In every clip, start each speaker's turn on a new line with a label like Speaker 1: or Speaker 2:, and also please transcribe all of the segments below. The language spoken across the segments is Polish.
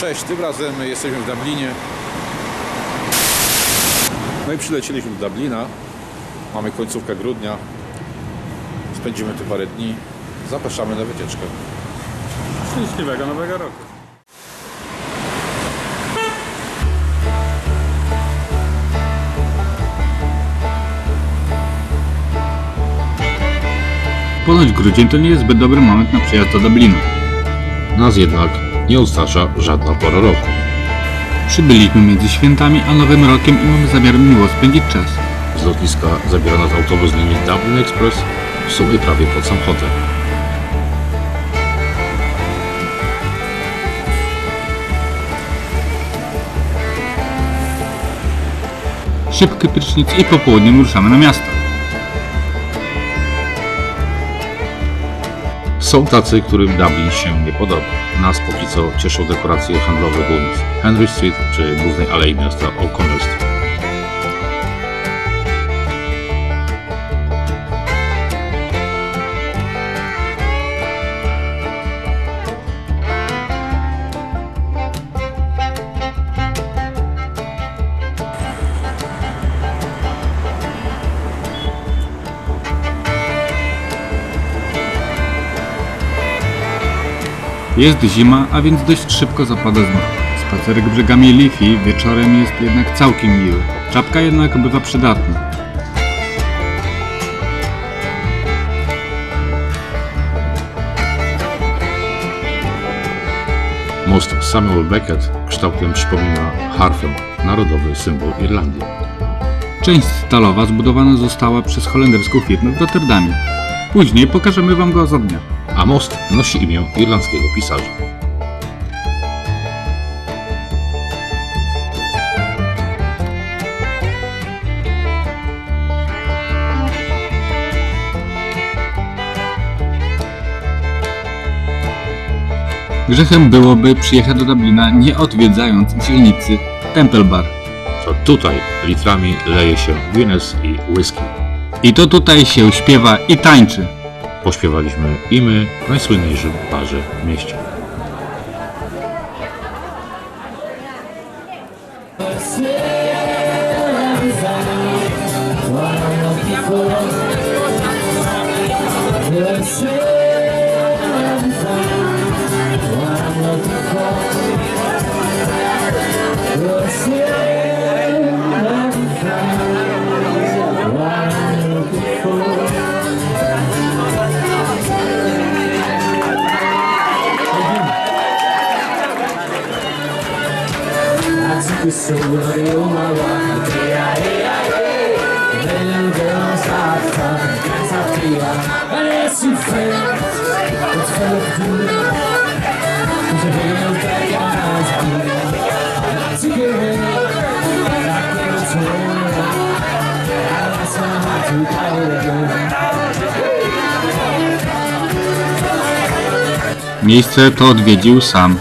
Speaker 1: Cześć, tym razem jesteśmy w Dublinie. No i przylecieliśmy do Dublina. Mamy końcówkę grudnia. Spędzimy tu parę dni. Zapraszamy na wycieczkę.
Speaker 2: Szczęśliwego Nowego Roku. Ponoć grudzień to nie jest zbyt dobry moment na przyjazd do Dublina.
Speaker 1: Nas jednak nie odstrasza żadna pora roku.
Speaker 2: Przybyliśmy między świętami a Nowym Rokiem i mamy zamiar miło spędzić czas.
Speaker 1: Z lotniska zabiera nas autobus linii Dublin Express, w sumie prawie pod sam hotel.
Speaker 2: Szybki prysznic i po południu ruszamy na miasto.
Speaker 1: Są tacy, którym Dublin się nie podoba. Nas póki co cieszą dekoracje handlowe ulic Henry Street czy głównej alei miasta O'Connell Street.
Speaker 2: Jest zima, a więc dość szybko zapada zmrok. Spacerek brzegami Liffey wieczorem jest jednak całkiem miły. Czapka jednak bywa przydatna.
Speaker 1: Most Samuel Beckett kształtem przypomina harfę, narodowy symbol Irlandii.
Speaker 2: Część stalowa zbudowana została przez holenderską firmę w Rotterdamie. Później pokażemy wam go za dnia.
Speaker 1: A most nosi imię irlandzkiego pisarza.
Speaker 2: Grzechem byłoby przyjechać do Dublina nie odwiedzając dzielnicy Temple Bar.
Speaker 1: To tutaj litrami leje się Guinness i whisky.
Speaker 2: I to tutaj się śpiewa i tańczy.
Speaker 1: Pośpiewaliśmy i my w najsłynniejszym barze w mieście.
Speaker 3: So you're my wife, the little girls are talking, dance up to you, and it's your friend, it's full of you, there's a real bad guys, not to get in, not get to I lost my heart to power again.
Speaker 2: Miejsce to odwiedził sam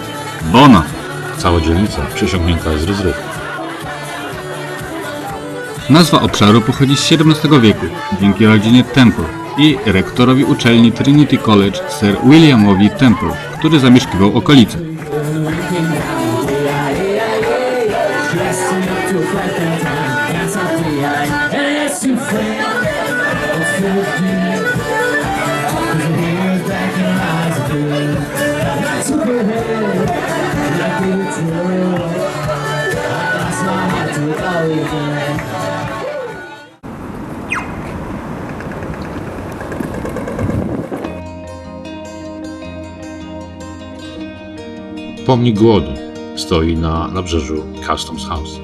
Speaker 2: Bono.
Speaker 1: Cała dzielnica przesiąknięta jest rozrywką.
Speaker 2: Nazwa obszaru pochodzi z XVII wieku, dzięki rodzinie Temple i rektorowi uczelni Trinity College Sir Williamowi Temple, który zamieszkiwał okolice.
Speaker 1: Pomnik głodu stoi na nabrzeżu Customs House.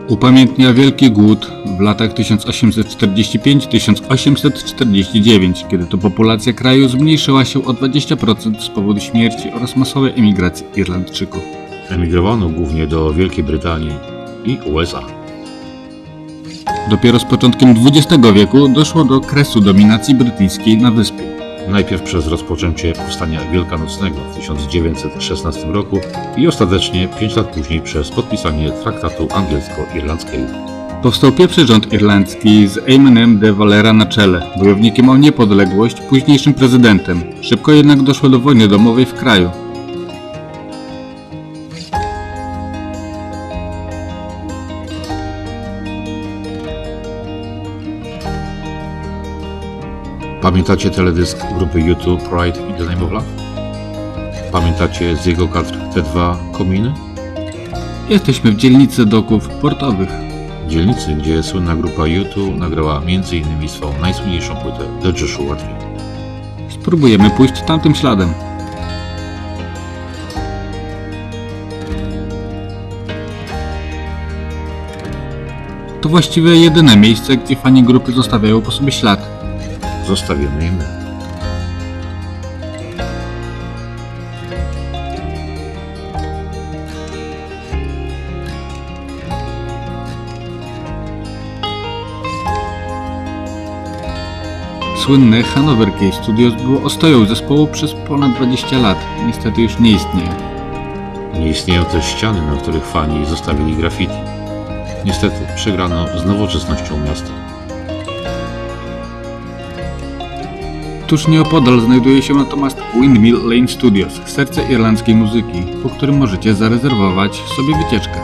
Speaker 2: Upamiętnia Wielki Głód w latach 1845-1849, kiedy to populacja kraju zmniejszyła się o 20% z powodu śmierci oraz masowej emigracji Irlandczyków.
Speaker 1: Emigrowano głównie do Wielkiej Brytanii i USA.
Speaker 2: Dopiero z początkiem XX wieku doszło do kresu dominacji brytyjskiej na wyspie.
Speaker 1: Najpierw przez rozpoczęcie Powstania Wielkanocnego w 1916 roku i ostatecznie 5 lat później przez podpisanie traktatu angielsko-irlandzkiego.
Speaker 2: Powstał pierwszy rząd irlandzki z Eamonem de Valera na czele, bojownikiem o niepodległość, późniejszym prezydentem. Szybko jednak doszło do wojny domowej w kraju.
Speaker 1: Pamiętacie teledysk grupy U2 Pride in the Name of Love? Pamiętacie z jego kadr te dwa kominy?
Speaker 2: Jesteśmy w dzielnicy doków portowych.
Speaker 1: Dzielnicy, gdzie słynna grupa U2 nagrała m.in. swą najsłynniejszą płytę The Joshua Tree.
Speaker 2: Spróbujemy pójść tamtym śladem. To właściwie jedyne miejsce, gdzie fani grupy zostawiają po sobie ślad.
Speaker 1: Zostawimy im my.
Speaker 2: Słynne Hanover Case Studios było ostoją zespołu przez ponad 20 lat. Niestety już nie istnieje.
Speaker 1: Nie istnieją też ściany, na których fani zostawili graffiti. Niestety przegrano z nowoczesnością miasta.
Speaker 2: Tuż nieopodal znajduje się natomiast Windmill Lane Studios, serce irlandzkiej muzyki, po którym możecie zarezerwować sobie wycieczkę.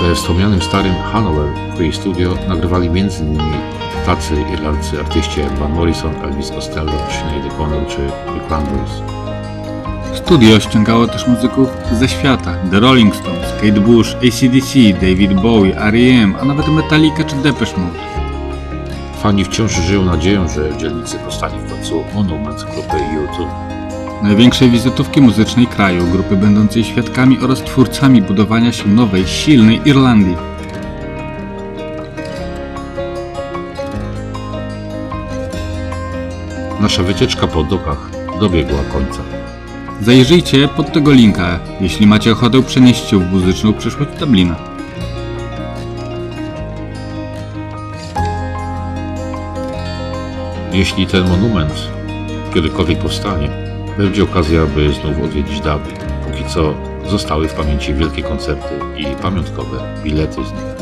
Speaker 1: We wspomnianym starym Hanover Free Studio nagrywali m.in. tacy irlandzcy artyści jak Van Morrison, Elvis Costello, Sinead O'Connell czy The Cranberries.
Speaker 2: Studio ściągało też muzyków ze świata: The Rolling Stones, Kate Bush, AC/DC, David Bowie, R.E.M., a nawet Metallica czy Depeche Mode.
Speaker 1: Fani wciąż żyją nadzieją, że w dzielnicy powstanie w końcu monument grupy U2.
Speaker 2: Największej wizytówki muzycznej kraju, grupy będącej świadkami oraz twórcami budowania się nowej, silnej Irlandii.
Speaker 1: Nasza wycieczka po dokach dobiegła końca.
Speaker 2: Zajrzyjcie pod tego linka, jeśli macie ochotę przenieść się w muzyczną przyszłość Dublina.
Speaker 1: Jeśli ten monument kiedykolwiek powstanie, będzie okazja, by znów odwiedzić Dublin. Póki co zostały w pamięci wielkie koncerty i pamiątkowe bilety z nich.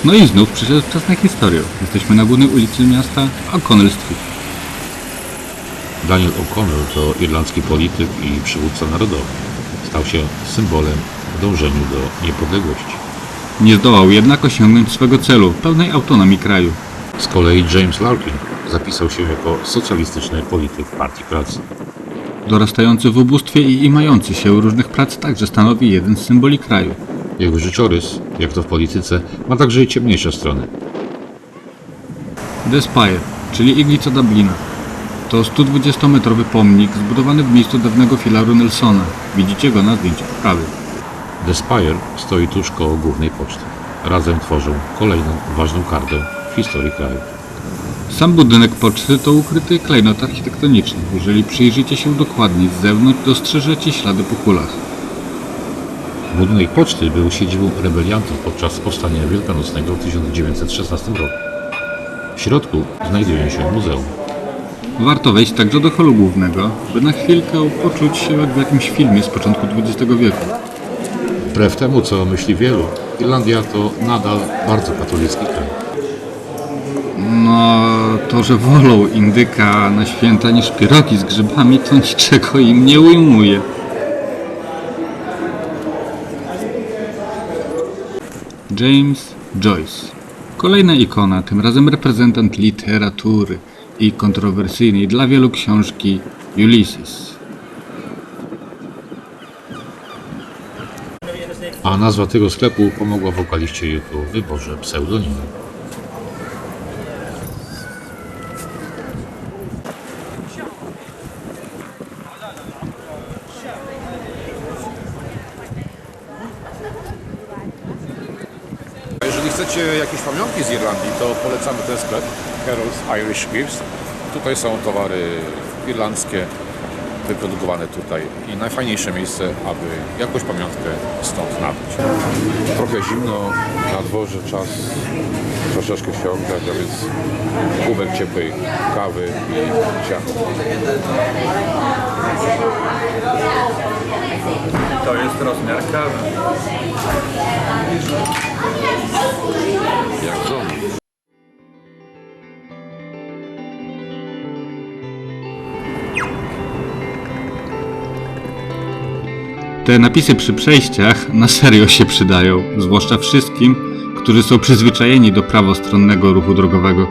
Speaker 2: No i znów przyszedł czas na historię. Jesteśmy na głównej ulicy miasta O'Connell Street.
Speaker 1: Daniel O'Connell to irlandzki polityk i przywódca narodowy. Stał się symbolem w dążeniu do niepodległości.
Speaker 2: Nie zdołał jednak osiągnąć swego celu, pełnej autonomii kraju.
Speaker 1: Z kolei James Larkin zapisał się jako socjalistyczny polityk Partii Pracy.
Speaker 2: Dorastający w ubóstwie i mający się różnych prac także stanowi jeden z symboli kraju.
Speaker 1: Jego życiorys, jak to w polityce, ma także i ciemniejsze strony.
Speaker 2: The Spire, czyli iglica Dublina. To 120-metrowy pomnik zbudowany w miejscu dawnego filaru Nelsona. Widzicie go na zdjęciu po prawej.
Speaker 1: The Spire stoi tuż koło głównej poczty. Razem tworzą kolejną ważną kartę w historii kraju.
Speaker 2: Sam budynek poczty to ukryty klejnot architektoniczny. Jeżeli przyjrzycie się dokładniej z zewnątrz, dostrzeżecie ślady po kulach.
Speaker 1: Budynek poczty był siedzibą rebeliantów podczas powstania wielkanocnego w 1916 roku. W środku znajduje się muzeum.
Speaker 2: Warto wejść także do holu głównego, by na chwilkę poczuć się jak w jakimś filmie z początku XX wieku.
Speaker 1: Wbrew temu, co myśli wielu, Irlandia to nadal bardzo katolicki kraj.
Speaker 2: No, to, że wolą indyka na święta niż pierogi z grzybami, to niczego im nie ujmuje. James Joyce. Kolejna ikona, tym razem reprezentant literatury i kontrowersyjnej dla wielu książki Ulysses.
Speaker 1: A nazwa tego sklepu pomogła wokaliście YouTube w wyborze pseudonimu.
Speaker 4: Jeżeli chcecie jakieś pamiątki z Irlandii, to polecamy ten sklep Carol's Irish Gifts. Tutaj są towary irlandzkie, wyprodukowane tutaj i najfajniejsze miejsce, aby jakąś pamiątkę stąd nabyć. Trochę zimno, na dworze czas troszeczkę się ogrzać, a więc kubek ciepłej kawy i ciasto.
Speaker 2: To jest rozmiar kawy.
Speaker 4: Jak żona.
Speaker 2: Te napisy przy przejściach na serio się przydają, zwłaszcza wszystkim, którzy są przyzwyczajeni do prawostronnego ruchu drogowego.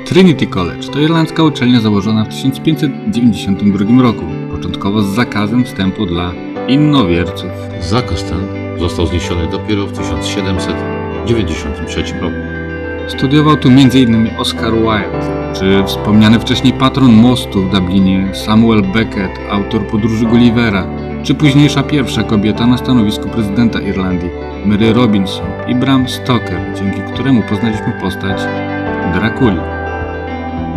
Speaker 2: Trinity College to irlandzka uczelnia założona w 1592 roku, początkowo z zakazem wstępu dla innowierców.
Speaker 1: Zakaz ten został zniesiony dopiero w 1793 roku.
Speaker 2: Studiował tu m.in. Oscar Wilde, czy wspomniany wcześniej patron mostu w Dublinie Samuel Beckett, autor Podróży Gullivera, czy późniejsza pierwsza kobieta na stanowisku prezydenta Irlandii, Mary Robinson i Bram Stoker, dzięki któremu poznaliśmy postać Drakuli.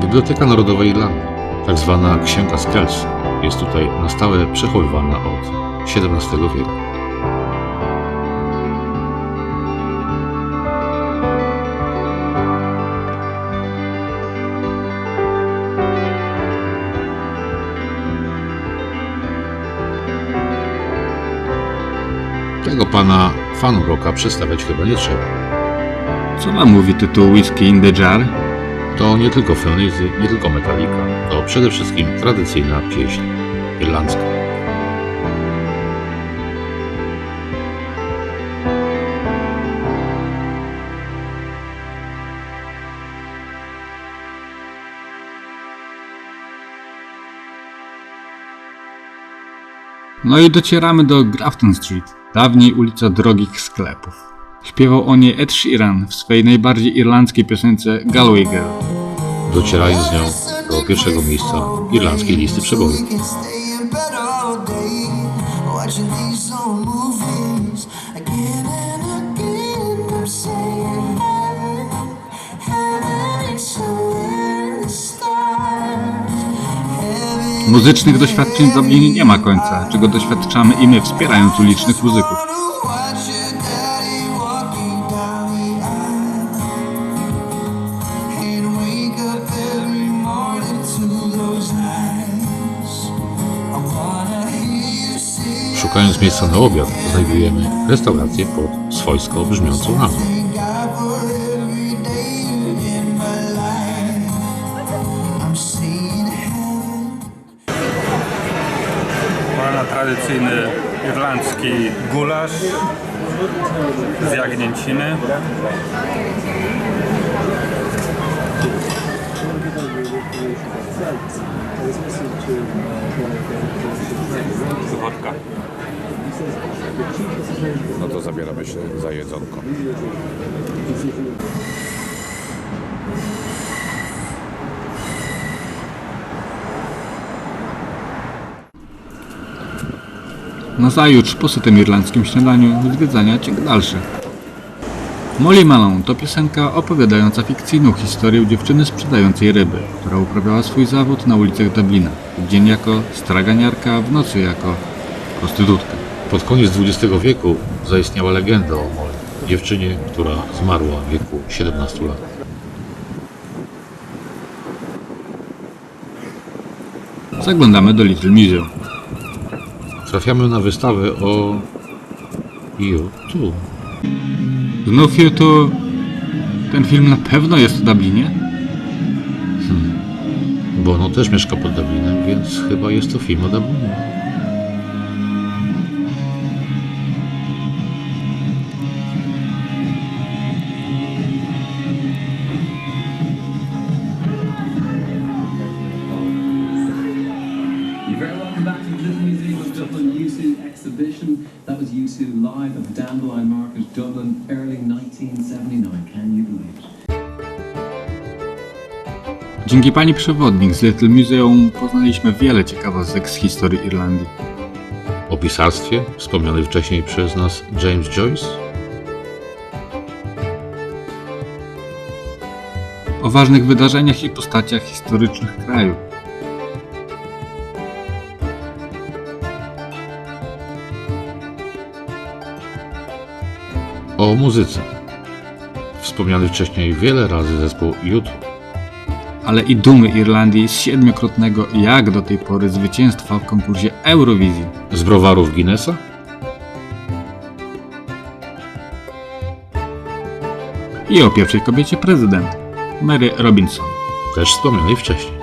Speaker 1: Biblioteka Narodowa Irlandii, tak zwana Księga Skells, jest tutaj na stałe przechowywana od XVII wieku. Tego pana fanów rocka przedstawiać chyba nie trzeba.
Speaker 2: Co nam mówi tytuł Whiskey in the Jar?
Speaker 1: To nie tylko Fenizy, nie tylko Metallica, to przede wszystkim tradycyjna pieśń irlandzka.
Speaker 2: No i docieramy do Grafton Street, dawniej ulica drogich sklepów. Śpiewał o niej Ed Sheeran w swej najbardziej irlandzkiej piosence Galway Girl.
Speaker 1: Docierając z nią do pierwszego miejsca irlandzkiej listy przebojów.
Speaker 2: Muzycznych doświadczeń w Dublinie nie ma końca, czego doświadczamy i my, wspierając ulicznych muzyków.
Speaker 1: Szukając miejsca na obiad, znajdujemy restaurację pod swojsko brzmiącą nazwą.
Speaker 5: Pana tradycyjny irlandzki gulasz z jagnięciny. Wodka.
Speaker 4: No to zabieramy się za jedzonko.
Speaker 2: Nazajutrz po sytym irlandzkim śniadaniu zwiedzania ciąg dalszy. Molly Malone to piosenka opowiadająca fikcyjną historię dziewczyny sprzedającej ryby, która uprawiała swój zawód na ulicach Dublina. W dzień jako straganiarka, w nocy jako prostytutka.
Speaker 1: Pod koniec XX wieku zaistniała legenda o Molly, dziewczynie, która zmarła w wieku 17 lat.
Speaker 2: Zaglądamy do Little Museum.
Speaker 1: Trafiamy na wystawę o U2.
Speaker 2: Znów YouTube. Ten film na pewno jest w Dublinie?
Speaker 1: Bo ono też mieszka pod Dublinem, więc chyba jest to film o Dublinie.
Speaker 6: You're very welcome back to the Little Museum of Dublin U2 exhibition. That was U2 live at the Dandelion Market, Dublin, early 1979. Can you believe it?
Speaker 2: Dzięki pani przewodnik z Little Museum poznaliśmy wiele ciekawostek z historii Irlandii.
Speaker 1: O pisarstwie wspomnianej wcześniej przez nas James Joyce,
Speaker 2: o ważnych wydarzeniach i postaciach historycznych kraju.
Speaker 1: O muzyce. Wspomniany wcześniej wiele razy zespół U2.
Speaker 2: Ale i dumy Irlandii z 7-krotnego jak do tej pory zwycięstwa w konkursie Eurowizji.
Speaker 1: Z browarów Guinnessa?
Speaker 2: I o pierwszej kobiecie prezydent, Mary Robinson.
Speaker 1: Też wspomnianej wcześniej.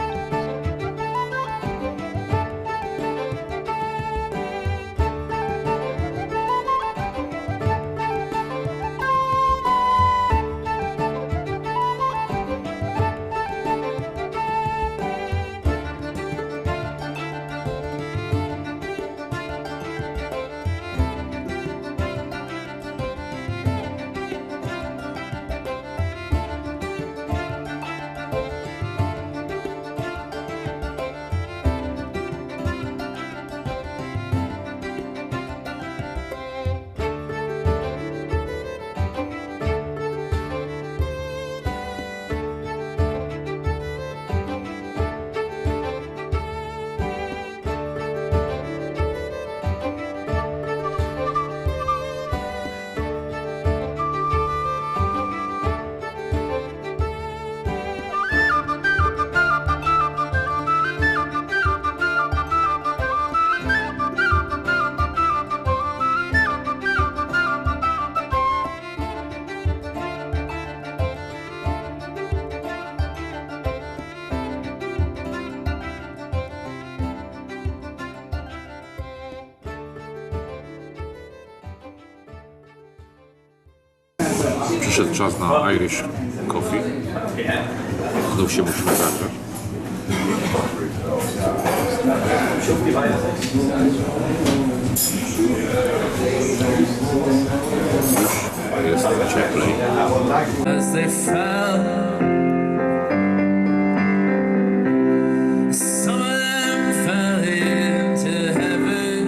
Speaker 4: Przyszedł czas na Irish Coffee. Znów się musimy zagrać. Już jest cieplej.
Speaker 3: As they fell, some of them fell into heaven,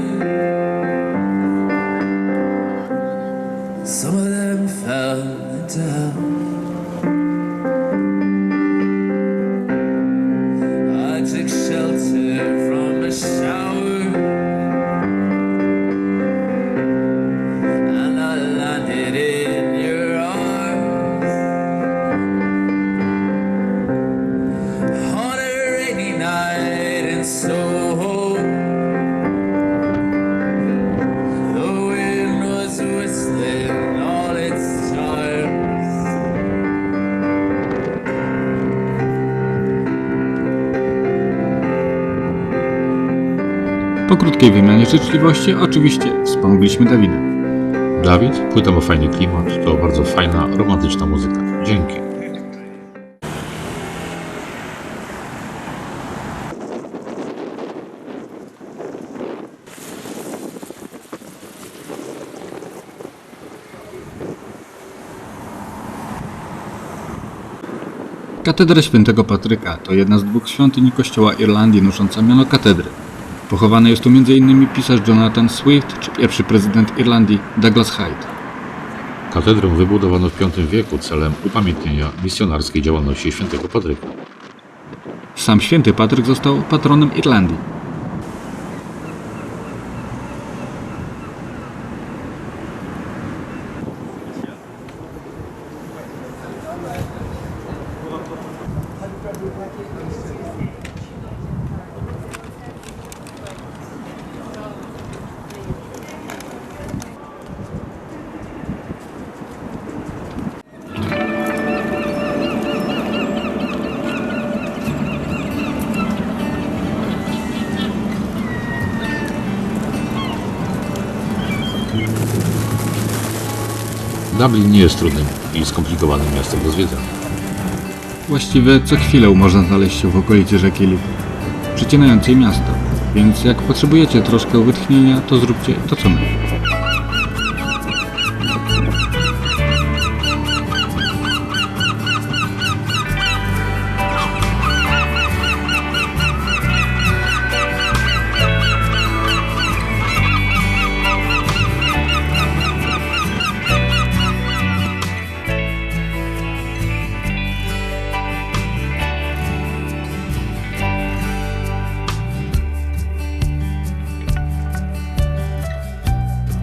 Speaker 3: some of them fell into hell. I took shelter from a shower, and I landed in your arms on a rainy night in Soho. The wind was whistling all its charms.
Speaker 2: Po krótkiej wymianie życzliwości oczywiście wspomogliśmy Dawida.
Speaker 1: Dawid, płyta ma fajny klimat, to bardzo fajna, romantyczna muzyka. Dzięki.
Speaker 2: Katedra Świętego Patryka to jedna z 2 świątyni kościoła Irlandii nosząca miano katedry. Pochowany jest tu m.in. pisarz Jonathan Swift czy pierwszy prezydent Irlandii Douglas Hyde.
Speaker 1: Katedrę wybudowano w V wieku celem upamiętnienia misjonarskiej działalności świętego Patryka.
Speaker 2: Sam święty Patryk został patronem Irlandii.
Speaker 1: Dublin nie jest trudnym i skomplikowanym miastem do zwiedzania.
Speaker 2: Właściwie co chwilę można znaleźć się w okolicy rzeki Lee, przecinającej miasto, więc jak potrzebujecie troszkę wytchnienia, to zróbcie to co my.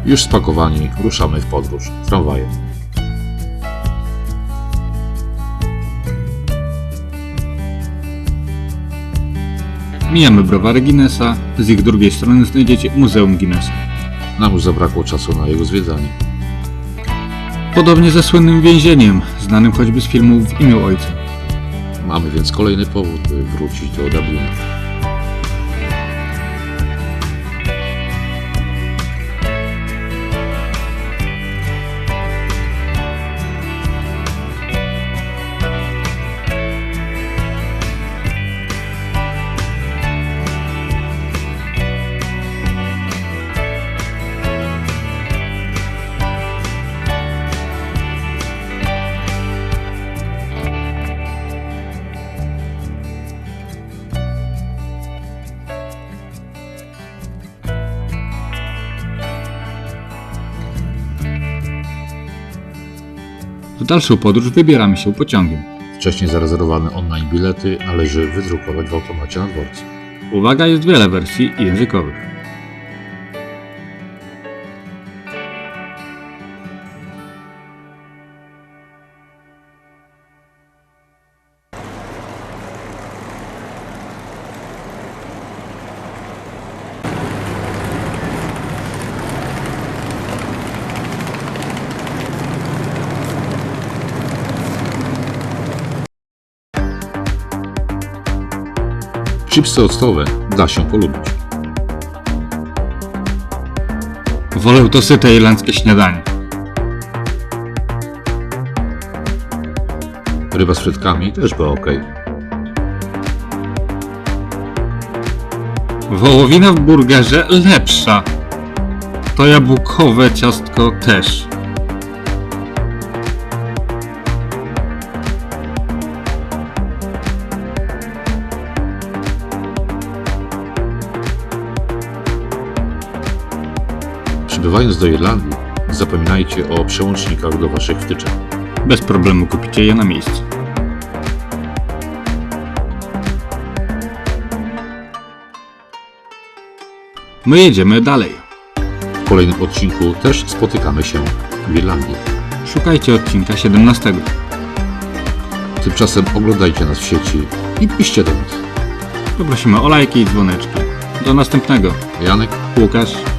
Speaker 1: Już spakowani ruszamy w podróż tramwajem.
Speaker 2: Mijamy browary Guinnessa, z ich drugiej strony znajdziecie Muzeum Guinnessa.
Speaker 1: Nam już zabrakło czasu na jego zwiedzanie.
Speaker 2: Podobnie ze słynnym więzieniem, znanym choćby z filmu W imię Ojca.
Speaker 1: Mamy więc kolejny powód, by wrócić do Dublina.
Speaker 2: W dalszą podróż wybieramy się pociągiem.
Speaker 1: Wcześniej zarezerwowane online bilety należy wydrukować w automacie na dworcu.
Speaker 2: Uwaga, jest wiele wersji językowych.
Speaker 1: Chipsy octowe da się polubić.
Speaker 2: Wolę to syte irlandzkie śniadanie.
Speaker 1: Ryba z frytkami też była ok.
Speaker 2: Wołowina w burgerze lepsza. To jabłkowe ciastko też.
Speaker 1: Przybywając do Irlandii, nie zapominajcie o przełącznikach do waszych wtyczek.
Speaker 2: Bez problemu kupicie je na miejscu. My jedziemy dalej.
Speaker 1: W kolejnym odcinku też spotykamy się w Irlandii.
Speaker 2: Szukajcie odcinka 17.
Speaker 1: Tymczasem oglądajcie nas w sieci i piszcie do nas.
Speaker 2: Poprosimy o lajki i dzwoneczki. Do następnego.
Speaker 1: Janek
Speaker 2: Łukasz.